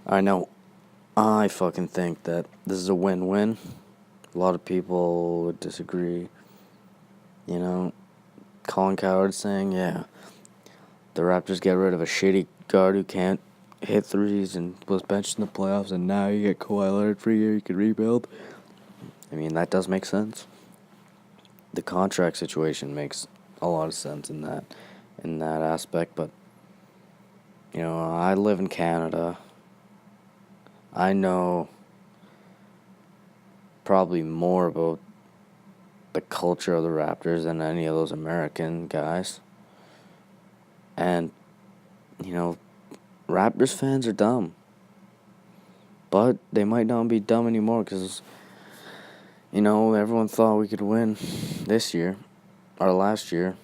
I know. I fucking think that this is a win-win. A lot of people would disagree. You know, Colin Cowherd saying, yeah, the Raptors get rid of a shitty guard who can't hit threes and was benched in the playoffs, and now you get Kawhi Leonard for a year, you can rebuild. I mean, that does make sense. The contract situation makes a lot of sense in that aspect, but I live in Canada. I know probably more about the culture of the Raptors than any of those American guys. And, Raptors fans are dumb. But they might not be dumb anymore because, everyone thought we could win this year, or last year.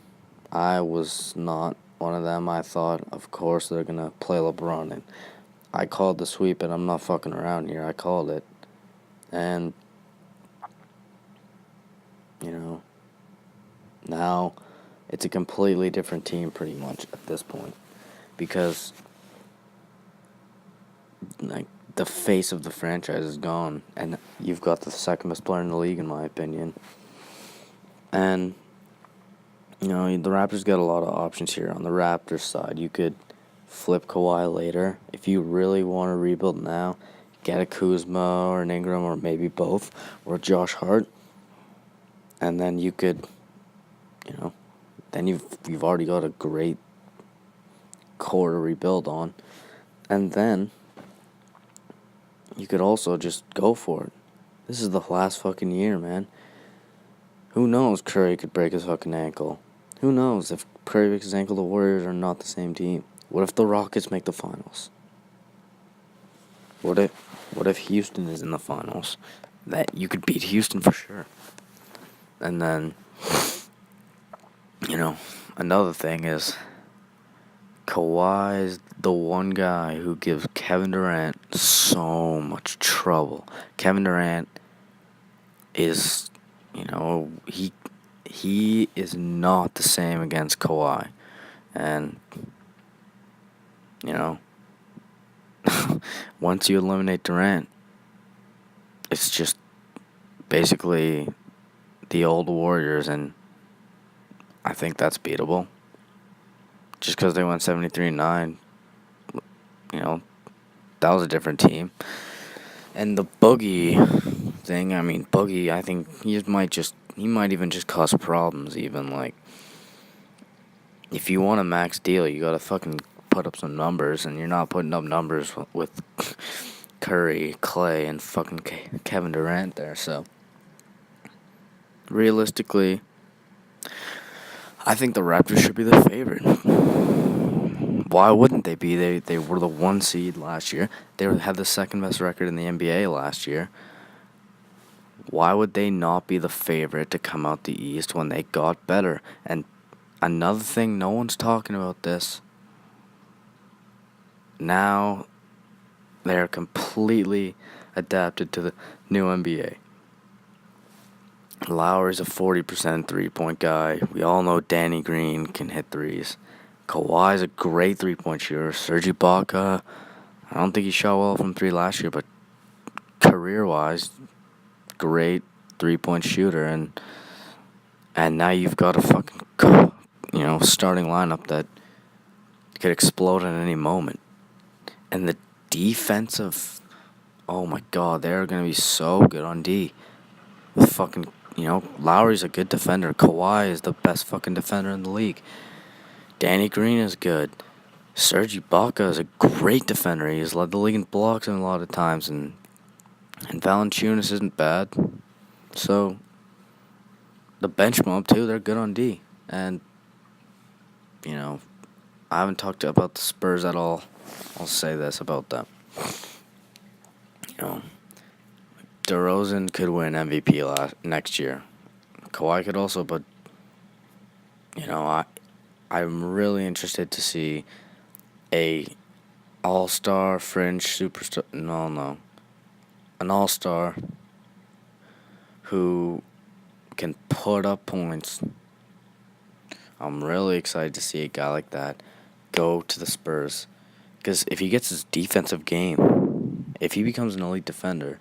I was not one of them. I thought, of course, they're going to play LeBron. And I called the sweep, and I'm not fucking around here. I called it. And, now it's a completely different team pretty much at this point. Because, the face of the franchise is gone. And you've got the second best player in the league, in my opinion. And, the Raptors got a lot of options here. On the Raptors side, you could flip Kawhi later. If you really want to rebuild now, get a Kuzma or an Ingram or maybe both, or Josh Hart. And then you could, then you've already got a great core to rebuild on. And then you could also just go for it. This is the last fucking year, man. Who knows? Curry could break his fucking ankle. Who knows? If Curry breaks his ankle, the Warriors are not the same team. What if the Rockets make the finals? What if Houston is in the finals? That you could beat Houston for sure. And then, another thing is Kawhi is the one guy who gives Kevin Durant so much trouble. Kevin Durant is, he is not the same against Kawhi. And, once you eliminate Durant, it's just basically the old Warriors, and I think that's beatable. Just because they went 73-9, that was a different team. And the Boogie thing, Boogie, I think he might even just cause problems, even, like, if you want a max deal, you gotta fucking put up some numbers, and you're not putting up numbers with Curry, Clay, and fucking Kevin Durant there, so realistically, I think the Raptors should be the favorite. Why wouldn't they be? They were the 1 seed last year. They had the second best record in the NBA last year. Why would they not be the favorite to come out the East when they got better? And another thing, no one's talking about this. Now they're completely adapted to the new NBA. Lowry's a 40% three-point guy. We all know Danny Green can hit threes. Kawhi's a great three-point shooter. Serge Ibaka, I don't think he shot well from three last year, but career-wise, great three-point shooter. And now you've got a fucking, starting lineup that could explode at any moment. And the defensive, oh my God, they're going to be so good on D. With fucking, Lowry's a good defender. Kawhi is the best fucking defender in the league. Danny Green is good. Serge Ibaka is a great defender. He has led the league in blocks a lot of times, and Valanciunas isn't bad. So the bench mob too, they're good on D. And I haven't talked about the Spurs at all. I'll say this about them. DeRozan could win MVP next year. Kawhi could also, but I'm really interested to see a all-star fringe superstar. No, an all-star who can put up points. I'm really excited to see a guy like that go to the Spurs, because if he gets his defensive game If he becomes an elite defender,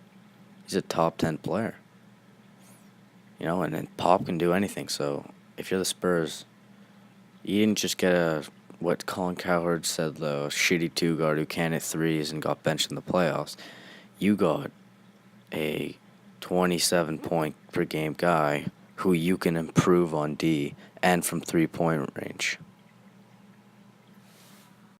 he's a top 10 player. And then Pop can do anything. So if you're the Spurs, you didn't just get what Colin Cowherd said, the shitty two guard who can't hit threes and got benched in the playoffs. You got a 27 point per game guy who you can improve on D and from 3-point range.